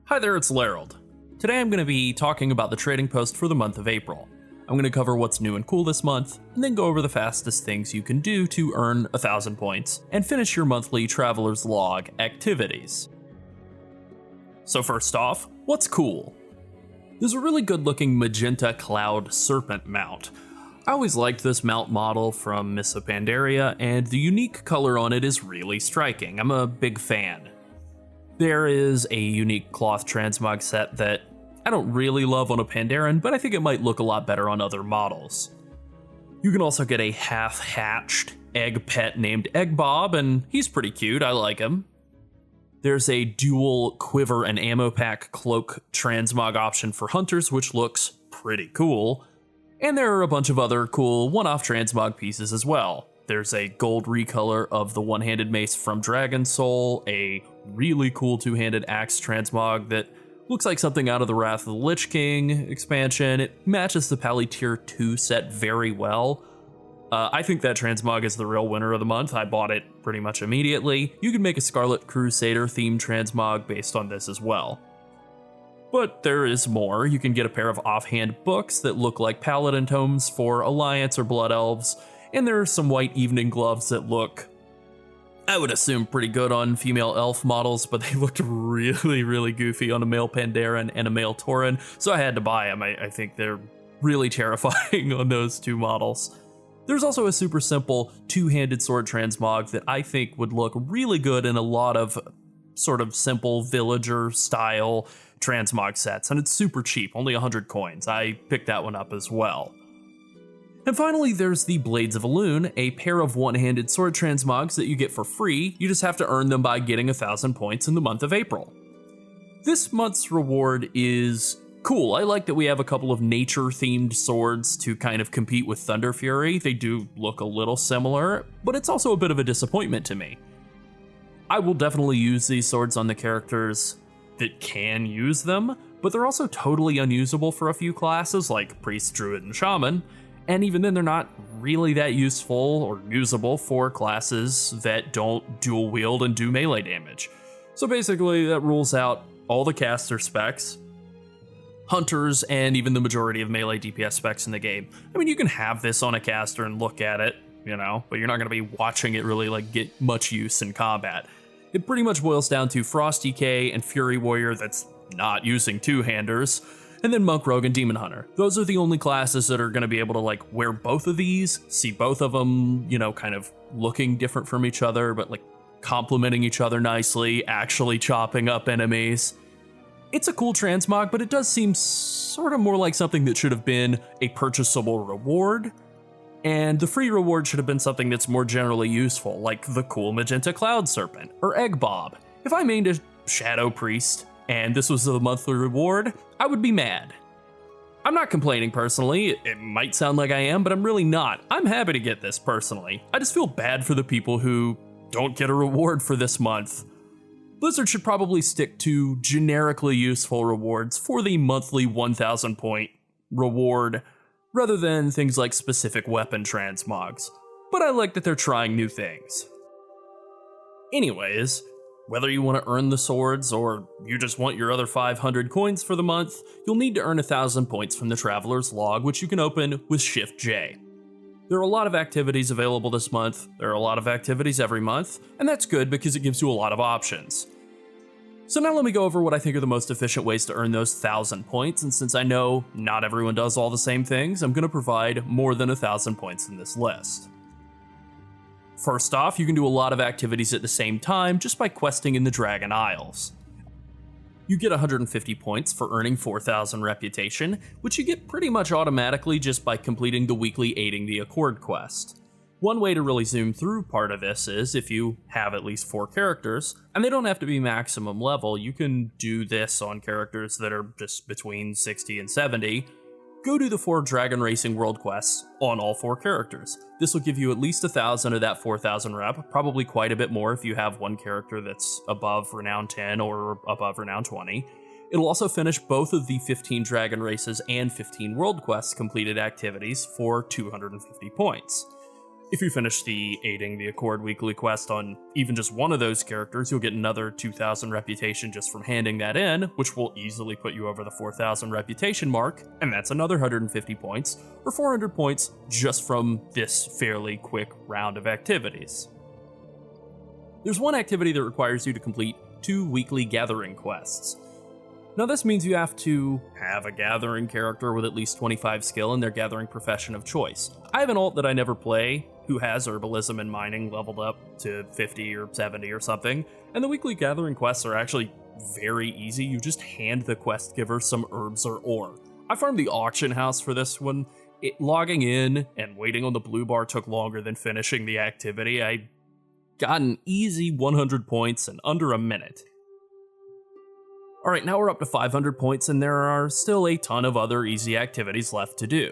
Hi there, it's Llarold. Today I'm going to be talking about the trading post for the month of April. I'm going to cover what's new and cool this month, and then go over the fastest things you can do to earn 1,000 points, and finish your monthly Traveler's Log activities. So first off, what's cool? There's a really good looking magenta cloud serpent mount. I always liked this mount model from Mists of Pandaria, and the unique color on it is really striking. I'm a big fan. There is a unique cloth transmog set that I don't really love on a Pandaren, but I think it might look a lot better on other models. You can also get a half-hatched egg pet named Egg Bob, and he's pretty cute, I like him. There's a dual quiver and ammo pack cloak transmog option for hunters, which looks pretty cool. And there are a bunch of other cool one-off transmog pieces as well. There's a gold recolor of the one-handed mace from Dragon Soul, a really cool two-handed axe transmog that looks like something out of the Wrath of the Lich King expansion. It matches the Pally Tier 2 set very well. I think that transmog is the real winner of the month. I bought it pretty much immediately. You can make a Scarlet Crusader themed transmog based on this as well. But there is more. You can get a pair of offhand books that look like Paladin tomes for Alliance or Blood Elves, and there are some white evening gloves that look, I would assume, pretty good on female elf models, but they looked really goofy on a male Pandaren and a male Tauren, so I had to buy them. I think they're really terrifying on those two models. There's also a super simple two-handed sword transmog that I think would look really good in a lot of sort of simple villager style transmog sets, and it's super cheap, only 100 coins. I picked that one up as well. And finally, there's the Blades of Elune, a pair of one-handed sword transmogs that you get for free. You just have to earn them by getting 1,000 points in the month of April. This month's reward is cool. I like that we have a couple of nature-themed swords to kind of compete with Thunder Fury. They do look a little similar, but it's also a bit of a disappointment to me. I will definitely use these swords on the characters that can use them, but they're also totally unusable for a few classes like Priest, Druid, and Shaman. And even then, they're not really that useful or usable for classes that don't dual wield and do melee damage. So basically, that rules out all the caster specs, hunters, and even the majority of melee DPS specs in the game. I mean, you can have this on a caster and look at it, but you're not going to be watching it really get much use in combat. It pretty much boils down to Frost DK and Fury Warrior that's not using two-handers, and then Monk, Rogue, and Demon Hunter. Those are the only classes that are going to be able to wear both of these, see both of them, kind of looking different from each other, but complementing each other nicely, actually chopping up enemies. It's a cool transmog, but it does seem sort of more like something that should have been a purchasable reward, and the free reward should have been something that's more generally useful, like the cool Magenta Cloud Serpent, or Egg Bob. If I mained a Shadow Priest, and this was the monthly reward, I would be mad. I'm not complaining personally, it might sound like I am, but I'm really not. I'm happy to get this personally. I just feel bad for the people who don't get a reward for this month. Blizzard should probably stick to generically useful rewards for the monthly 1,000 point reward, rather than things like specific weapon transmogs. But I like that they're trying new things. Anyways, whether you want to earn the swords or you just want your other 500 coins for the month, you'll need to earn 1,000 points from the Traveler's Log, which you can open with Shift J. There are a lot of activities available this month, there are a lot of activities every month, and that's good because it gives you a lot of options. So now let me go over what I think are the most efficient ways to earn those 1,000 points, and since I know not everyone does all the same things, I'm going to provide more than 1,000 points in this list. First off, you can do a lot of activities at the same time just by questing in the Dragon Isles. You get 150 points for earning 4,000 reputation, which you get pretty much automatically just by completing the weekly Aiding the Accord quest. One way to really zoom through part of this is if you have at least 4 characters, and they don't have to be maximum level, you can do this on characters that are just between 60 and 70, go do the 4 Dragon Racing World Quests on all 4 characters. This will give you at least 1,000 of that 4,000 rep, probably quite a bit more if you have one character that's above Renown 10 or above Renown 20. It'll also finish both of the 15 Dragon Races and 15 World Quests completed activities for 250 points. If you finish the Aiding the Accord weekly quest on even just one of those characters, you'll get another 2,000 reputation just from handing that in, which will easily put you over the 4,000 reputation mark, and that's another 150 points, or 400 points just from this fairly quick round of activities. There's one activity that requires you to complete 2 weekly gathering quests. Now this means you have to have a gathering character with at least 25 skill in their gathering profession of choice. I have an alt that I never play who has herbalism and mining leveled up to 50 or 70 or something, and the weekly gathering quests are actually very easy. You just hand the quest giver some herbs or ore. I farmed the auction house for this one. Logging in and waiting on the blue bar took longer than finishing the activity. I got an easy 100 points in under a minute. Alright, now we're up to 500 points and there are still a ton of other easy activities left to do.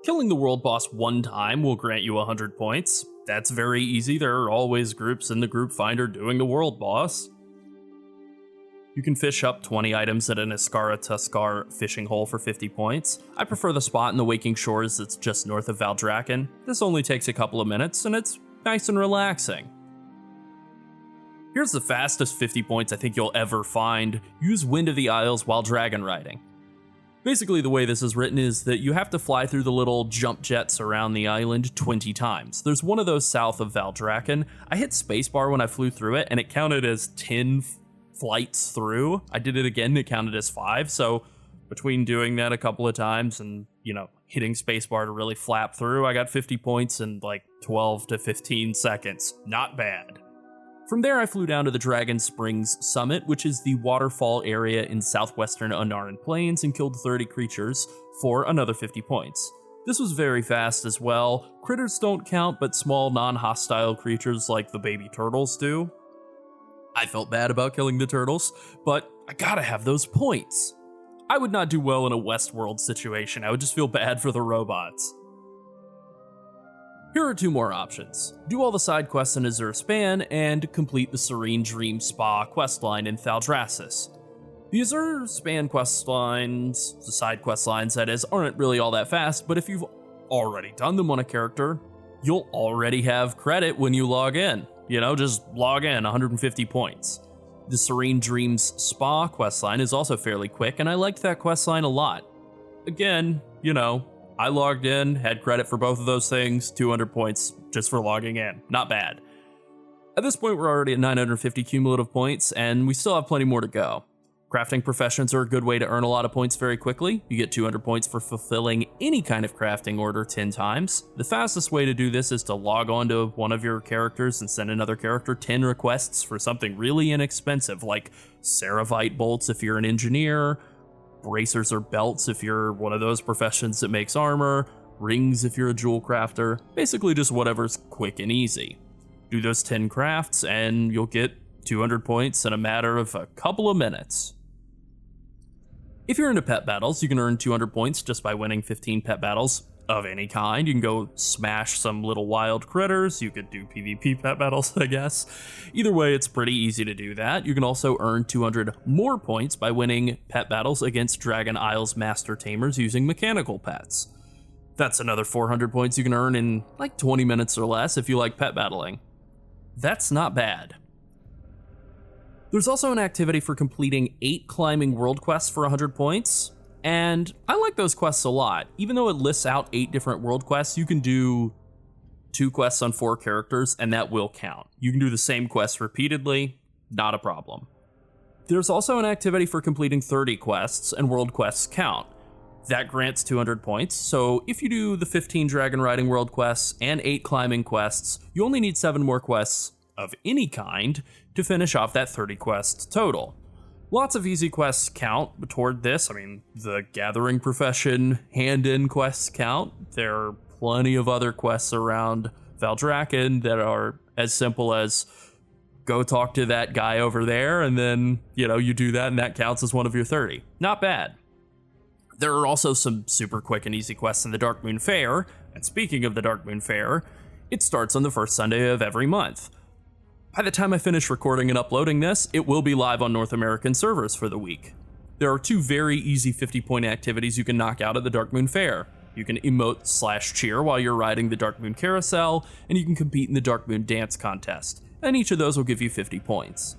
Killing the world boss one time will grant you 100 points. That's very easy, there are always groups in the group finder doing the world boss. You can fish up 20 items at an Iskara Tuskar fishing hole for 50 points. I prefer the spot in the Waking Shores that's just north of Valdrakken. This only takes a couple of minutes and it's nice and relaxing. Here's the fastest 50 points I think you'll ever find. Use Wind of the Isles while dragon riding. Basically the way this is written is that you have to fly through the little jump jets around the island 20 times. There's one of those south of Valdrakken. I hit spacebar when I flew through it and it counted as 10 flights through. I did it again, it counted as 5, so between doing that a couple of times and, hitting spacebar to really flap through, I got 50 points in like 12 to 15 seconds. Not bad. From there, I flew down to the Dragon Springs Summit, which is the waterfall area in southwestern Anaran Plains, and killed 30 creatures for another 50 points. This was very fast as well. Critters don't count, but small non-hostile creatures like the baby turtles do. I felt bad about killing the turtles, but I gotta have those points. I would not do well in a Westworld situation, I would just feel bad for the robots. Here are 2 more options. Do all the side quests in Azure Span, and complete the Serene Dream Spa questline in Thaldraszus. The Azure Span questlines, the side quest lines that is, aren't really all that fast, but if you've already done them on a character, you'll already have credit when you log in. Just log in, 150 points. The Serene Dreams Spa questline is also fairly quick, and I liked that questline a lot. Again, I logged in, had credit for both of those things, 200 points just for logging in. Not bad. At this point, we're already at 950 cumulative points, and we still have plenty more to go. Crafting professions are a good way to earn a lot of points very quickly. You get 200 points for fulfilling any kind of crafting order 10 times. The fastest way to do this is to log on to one of your characters and send another character 10 requests for something really inexpensive, like Ceravite bolts if you're an engineer, bracers or belts if you're one of those professions that makes armor, rings if you're a jewel crafter, basically just whatever's quick and easy. Do those 10 crafts and you'll get 200 points in a matter of a couple of minutes. If you're into pet battles, you can earn 200 points just by winning 15 pet battles of any kind. You can go smash some little wild critters. You could do PvP pet battles, I guess. Either way, it's pretty easy to do that. You can also earn 200 more points by winning pet battles against Dragon Isles Master Tamers using mechanical pets. That's another 400 points you can earn in like 20 minutes or less if you like pet battling. That's not bad. There's also an activity for completing 8 climbing world quests for 100 points. And I like those quests a lot. Even though it lists out 8 different world quests, you can do 2 quests on 4 characters, and that will count. You can do the same quest repeatedly, not a problem. There's also an activity for completing 30 quests, and world quests count. That grants 200 points, so if you do the 15 dragon riding world quests and 8 climbing quests, you only need 7 more quests of any kind to finish off that 30 quest total. Lots of easy quests count toward this. The gathering profession hand-in quests count. There are plenty of other quests around Valdrakken that are as simple as go talk to that guy over there, and then, you do that and that counts as one of your 30. Not bad. There are also some super quick and easy quests in the Darkmoon Fair, and speaking of the Darkmoon Fair, it starts on the first Sunday of every month. By the time I finish recording and uploading this, it will be live on North American servers for the week. There are 2 very easy 50-point activities you can knock out at the Darkmoon Fair. You can emote/cheer while you're riding the Dark Moon Carousel, and you can compete in the Dark Moon Dance Contest, and each of those will give you 50 points.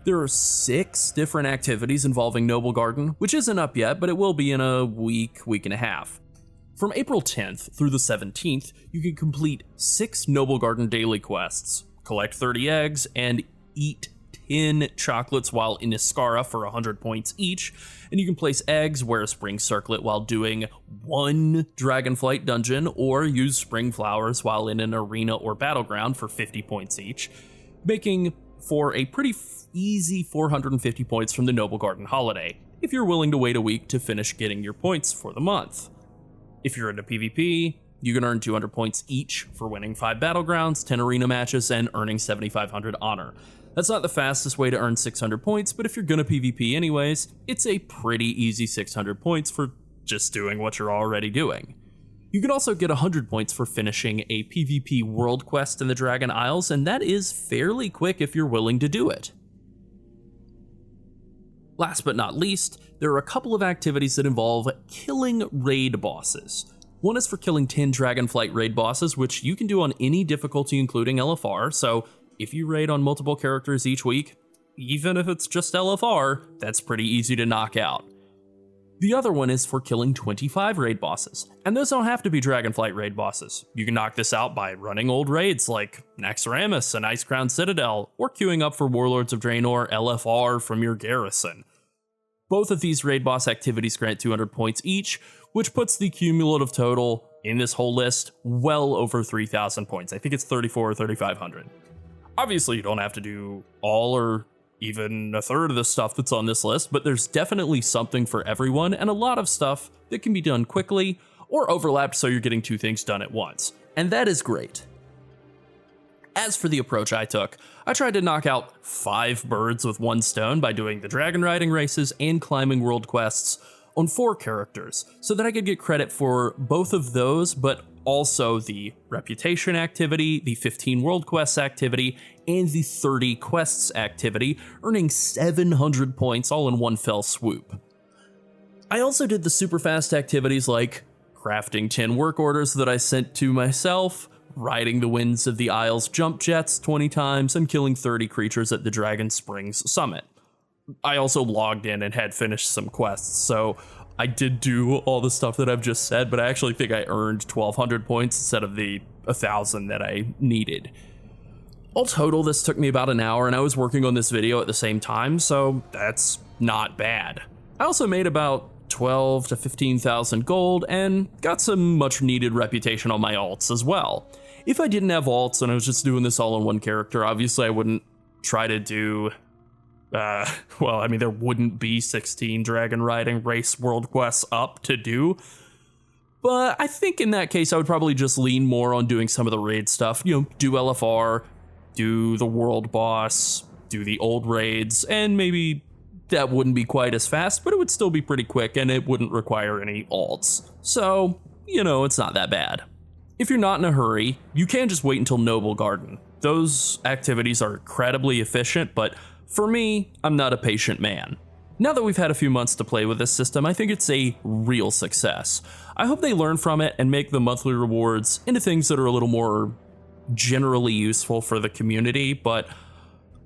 There are 6 different activities involving Noble Garden, which isn't up yet, but it will be in a week and a half. From April 10th through the 17th, you can complete 6 Noble Garden daily quests, collect 30 eggs, and eat 10 chocolates while in Iskara for 100 points each, and you can place eggs, wear a spring circlet while doing 1 Dragonflight dungeon, or use spring flowers while in an arena or battleground for 50 points each, making for a pretty easy 450 points from the Noble Garden holiday, if you're willing to wait a week to finish getting your points for the month. If you're into PvP, you can earn 200 points each for winning 5 battlegrounds, 10 arena matches, and earning 7,500 honor. That's not the fastest way to earn 600 points, but if you're gonna PvP anyways, it's a pretty easy 600 points for just doing what you're already doing. You can also get 100 points for finishing a PvP world quest in the Dragon Isles, and that is fairly quick if you're willing to do it. Last but not least, there are a couple of activities that involve killing raid bosses. One is for killing 10 Dragonflight raid bosses, which you can do on any difficulty including LFR, so if you raid on multiple characters each week, even if it's just LFR, that's pretty easy to knock out. The other one is for killing 25 raid bosses, and those don't have to be Dragonflight raid bosses. You can knock this out by running old raids like Naxxramas and Icecrown Citadel, or queuing up for Warlords of Draenor LFR from your garrison. Both of these raid boss activities grant 200 points each, which puts the cumulative total in this whole list well over 3,000 points. I think it's 3,400 or 3,500. Obviously, you don't have to do all or even a third of the stuff that's on this list, but there's definitely something for everyone, and a lot of stuff that can be done quickly or overlapped so you're getting 2 things done at once. And that is great. As for the approach I took, I tried to knock out 5 birds with 1 stone by doing the dragon riding races and climbing world quests on 4 characters, so that I could get credit for both of those, but also the reputation activity, the 15 world quests activity, and the 30 quests activity, earning 700 points all in one fell swoop. I also did the super fast activities like crafting 10 work orders that I sent to myself, riding the Winds of the Isles jump jets 20 times, and killing 30 creatures at the Dragon Springs Summit. I also logged in and had finished some quests, so I did do all the stuff that I've just said, but I actually think I earned 1,200 points instead of the 1,000 that I needed. All total, this took me about an hour, and I was working on this video at the same time, so that's not bad. I also made about 12 to 15,000 gold, and got some much needed reputation on my alts as well. If I didn't have alts and I was just doing this all on one character, obviously I wouldn't try to do there wouldn't be 16 dragon riding race world quests up to do. But I think in that case, I would probably just lean more on doing some of the raid stuff. Do LFR, do the world boss, do the old raids, and maybe that wouldn't be quite as fast, but it would still be pretty quick and it wouldn't require any alts. So, it's not that bad. If you're not in a hurry, you can just wait until Noble Garden. Those activities are incredibly efficient, but for me, I'm not a patient man. Now that we've had a few months to play with this system, I think it's a real success. I hope they learn from it and make the monthly rewards into things that are a little more generally useful for the community, but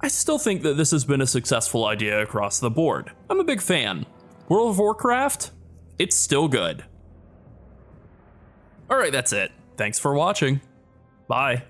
I still think that this has been a successful idea across the board. I'm a big fan. World of Warcraft, it's still good. Alright, that's it. Thanks for watching. Bye.